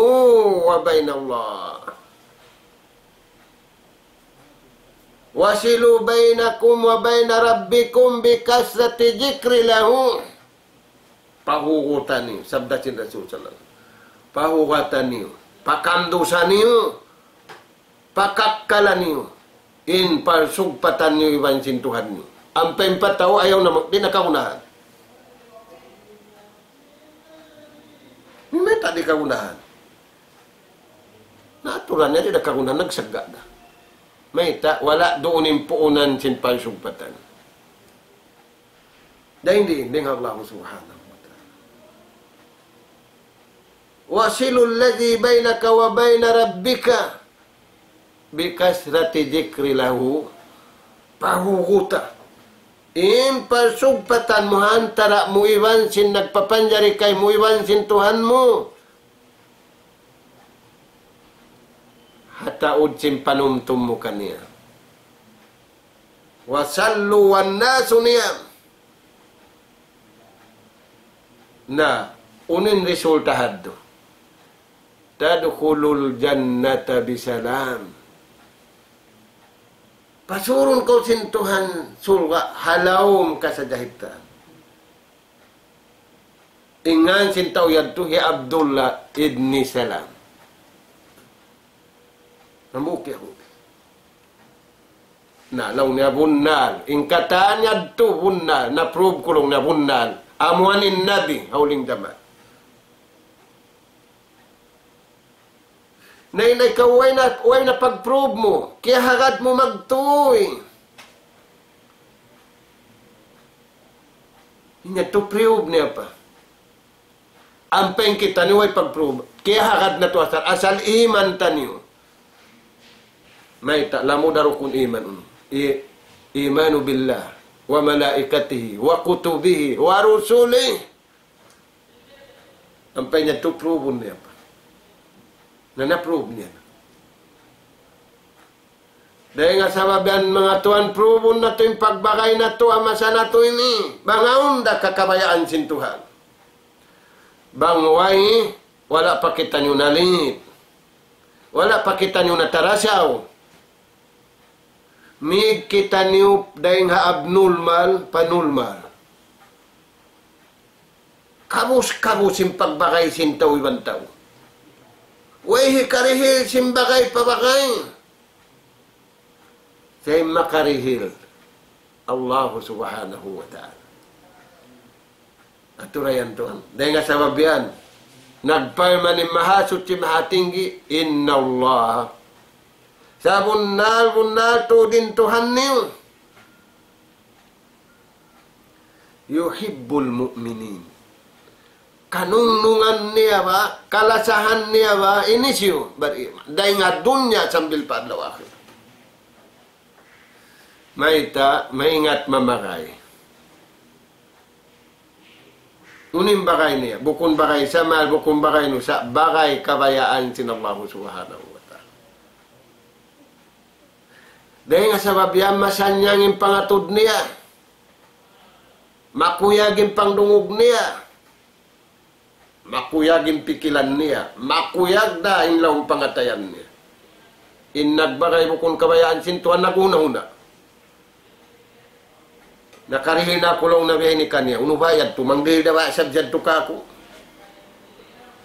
wa bainallah. Wasilu bainakum wa baina rabbikum bikasrati jikri lahu. Pahugutan niyo. Sabda sin Rasul sallallahu. Pahugutan niyo. Pakandusan niyo. Pakakkalan niyo. In parsugpatan niyo iwan sintuhan niyo. Ang pempataw ayaw na di nakaunahan. May tadi kaunahan. Natural niya di nakaunahan. Nagsaga na. May ta, wala doon yung puunan sin parsugpatan. Dahil hindi Allah subhanahu wa ta'ala. Wasilul ladhi bainaka wa baina rabbika bikasrati jikri lahu pahuguta. Parsugpatan mo antara mo iwan sin nagpapanjari kay mo iwan sin Tuhan mo. Hataud sin panumtum mo kaniya. Wasallu wan nasu niyam. Na unin resulta haddo. Tadkhulul jannata bisalam. Pasurun kau sin Tuhan surga halawm ka sa jahitan. Ingan sin tau yadtuhi Abdullah ibni Salam. Namuki ako. Nalaw niya bunnal. Ingkataan yadtu bunnal. Na-prove kulong na bunnal. Amuanin nabi. Hauling damat. Na ikaw way na pag-prove mo. Kaya hagad mo magtuoy. Inya to prove niya pa. Ampeng kita niyo ay pag-prove. Kaya hagad na to asal. Asal iman taniyo. May lamu darukun iman. Imanu billah. Wa malaikatihi. Wa kutubihi. Wa rusulih. Ampeng niya to prove niya pa. Na na-prove niya. Dahil nga sababian mga tuan, prove na ito yung pagbakay na ito, amasa na ito ini. Bangaon da kakabayaan sin Tuhan. Bangway, wala pa kita nyo nalit. Wala pa kita nyo natarasaw. Mig kita nyo dahil nga abnormal, panulmal. kabus-kabus yung pagbakay sintaw ibang tao. Way hikarihil simbagay pabakay. Say makarihil Allah subhanahu wa ta'ala. Aturayan tuan. Dahil nga sabab yan, nagpalman ni mahasot si mahatinggi, inna Allah. Sa bunal to din Tuhan niyo. Yuhibbul mu'minin. Kanunungan niya ba, kalasahan niya ba, inisyo beriman. Dahil nga dunya sambil padlaw akhir. Maingat mamakay. Unim bagay niya, bukun bagay sa mal, bukun bagay nusa, bagay kabayaan sin Allah subhanahu wa ta'ala. Dahil nga sabab yan, masanyang yung pangatod niya. Makuyag yung pangdungog niya. Makuyag yung pikilan niya. Makuyag na yung laong pangatayan niya. Nagbagay bukun kabayaan sin Tuhan naguna-una. Nakarihin na kulong na bihay ni kanya. Unubayad to. Manggil na ba sadyad to kako.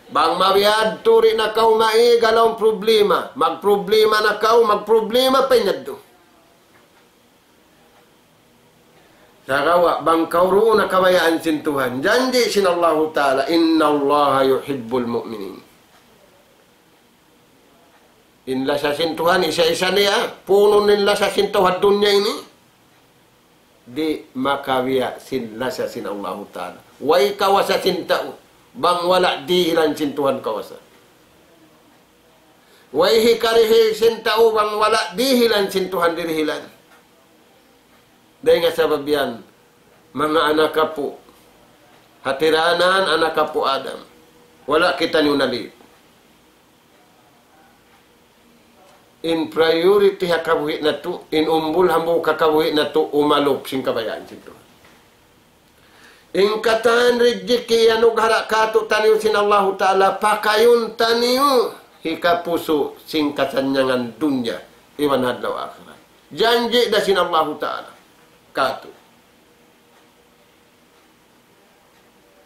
Bang mabiyad to rin na kau maigalaw problema. Magproblema na kau, magproblema pa niya to. Sakawa, bang kau roon na kabayaan sin Tuhan. Janji sin Allah Ta'ala, inna Allah yuhibbul mu'minin. Inla sa sin Tuhan, isa-isa niya. Puno nila sa sin Tuhan dunya ini. Di makawiya sin nasa sin Allah Ta'ala. Way kawasa sin tao. Bang wala dihilan sin Tuhan kawasa. Way hikarihi sin tao. Bang wala dihilan sin Tuhan dirihilan. Dahil nga sabab yan, mga anak ka po, hatiranan anak ka po Adam. Wala kita niyo nalit. In priority hakabuhi na to, in umbul hambu kakabuhi na to, umalop sing kabayaan sito. In katan rejeki anug hara kato taniyo sin Allah Ta'ala, pakayun taniyo, hikapuso sing kasanyangan dunya, iwan hadlaw akhirat. Janji da sin Allah Ta'ala, kato.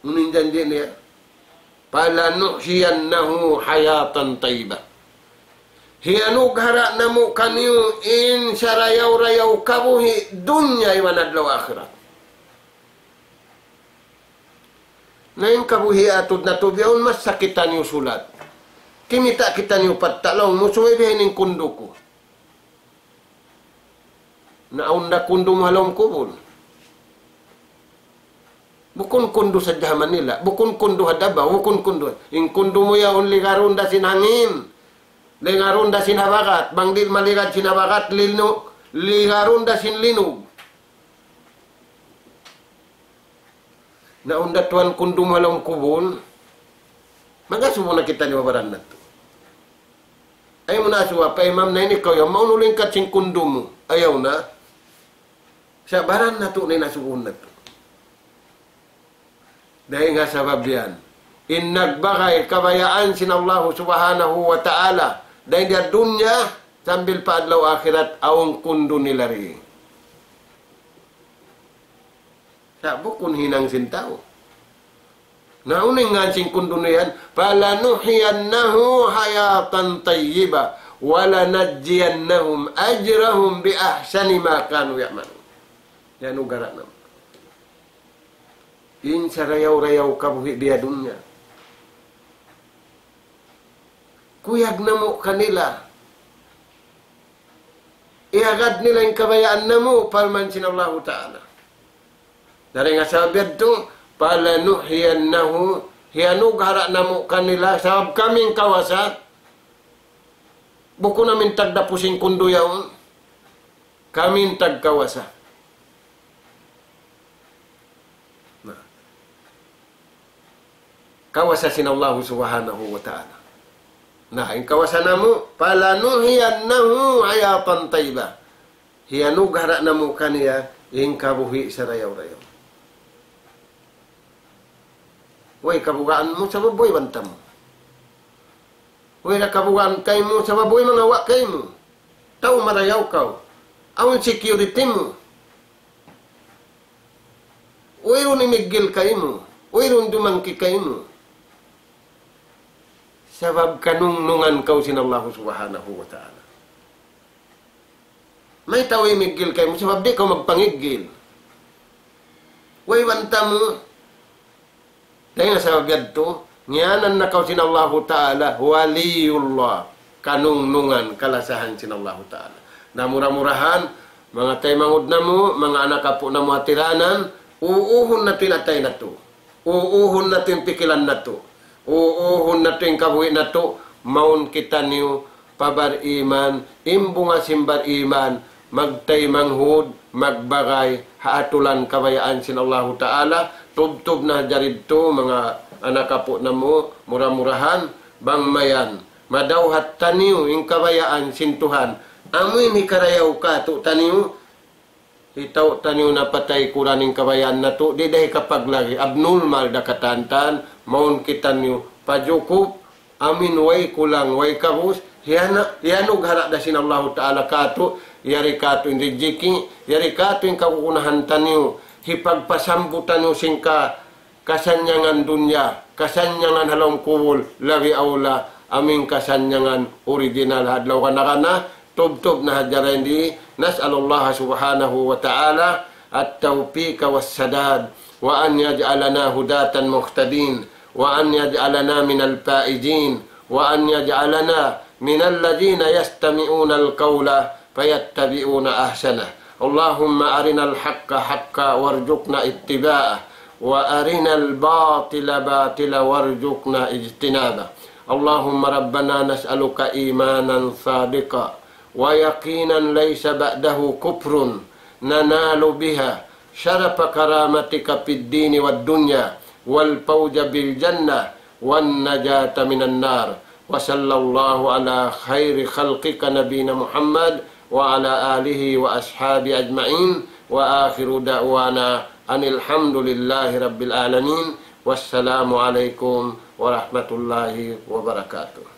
Unin janji niya, palanuhyiyannahu hayatan tayyibah. Hianug hara namo kaniyo in sarayaw-rayaw kabuhi dunya iwan adlaw akhirat. Ngayon kabuhi atod na to biyaon mas sakitan niyo sulat. Kimita kita niyo patalaw musuwi bihin ng kundo ko. Naunda kundo mahalom kubon. Bukun kundo sa jaman nila. Bukun kundo hadaba. Bukun kundo. Yung kundo mo yaon ligarunda sinangin. Lingaron da sinabakat, bangdil maligat sinabakat, lingaron da sinlinog. Naunda tuan kundum halong kubon, magasumo na kita ni mabaran na to. Ay mo na suwa, pa imam na ini kayo, maunuling katsing kundum mo. Ayaw na. Sa baran na to na nasuon na to. Dahil nga sabab yan, nagbakay kabayaan sin Allah subhanahu wa ta'ala. Dahil dia dunya, sambil paadlaw akhirat, awang kundo nila rin. Sabo kung hinang sintao. Nauning nga sing kundo na yan, palanuhiyannahu hayatan tayyiba, wala nadjiyannahum ajrahum bi ahsani ma kanu ya'malu. Yan ugarat naman. In sarayaw-rayaw kabuhi dia dunya. Kuyag na mo kanila. Iagad nila yung kabayaan na mo, palman sin Allah Ta'ala. Dari nga sabiad to, palanuhiyannahu, hiyanug hara na mo kanila, sabab kaming kawasa, buko namin tagdapusing kundo yaon, kaming tagkawasa. Kawasa sin Allah subhanahu wa ta'ala. Nah, yung kawasan na mo, palanuhiyannahu hayatan tayyibah. Hiyanug hara na mo kaniya, yung kabuhi sa rayaw-rayaw. Way, kabugaan mo sa baboy, bantam mo. Way, kabugaan kay mo sa baboy, mangawa kay mo. Tao marayaw ka. Ang security mo. Way, unimigil kay mo. Uirun dumangki kayo. Sabab kanungnungan kau sinallahu subhanahu wa ta'ala. May tawi migil kayo, sabab di kau magpangigil. Way wanta mo. Dahil sa gadto, ngiyanan na kau sinallahu ta'ala, waliyullah, kanungnungan, kalasahan sinallahu ta'ala. Na murah-murahan, mga taymangod na mo, mga anak apo na mo atiranan, uuhon natin atay na to. Uuhon natin pikilan na to. Uuhon natin kabuhi na to. Maun kita niyo, pabar iman, imbunga simbar iman, magtaymanghod, magbagay, haatulan kabayaan sinallahu ta'ala, tub-tub na jarid to, mga anak apo na mo, murah-murahan, bangmayan, madawhat taniyo, yung kabayaan sintuhan, amoy ni karayaw ka, to taniyo, itaw taniyo na patay kuraning kabayaan na to, di dahi kapag lagi, abnormal da katantan, maun kita niyo, pajukup, amin way kulang, way kabus, hiyanog harap da sinallahu ta'ala kato, yari kato yung rijiki, yari kato yung kakukunahan taniyo, hipagpasambutan nyo singka kasanyangan dunya, kasanyangan halong kuwol, labi aula, aming kasanyangan original hadlaw kanakana, tub-tub na hadjara hindi, nas'alullah subhanahu wa ta'ala, at-tawpika was-sadad, wa an yaj'alana hudatan muhtadin, wa an yaj'alana minal faizin, wa an yaj'alana minal ladina yastami'una al-qawla, fayattabi'una ahsanah. Allahumma arinal haqqa haqqa warzuqna ittiba'ah wa arinal batila batila warzuqna ijtinabah. Allahumma rabbana nas'aluka imanan sadiqa wa yaqinan laysa ba'dahu kufrun nanalu biha syarafa karamatika fid dini wad dunya wal fawza bil jannah wan najata minan nar. Wa sallallahu ala khairi khalqika nabiyina Muhammad wa ala alihi wa ashabi ajma'in wa akhiru da'wana anil hamdulillahi rabbil alamin. Wassalamu alaikum warahmatullahi wabarakatuh.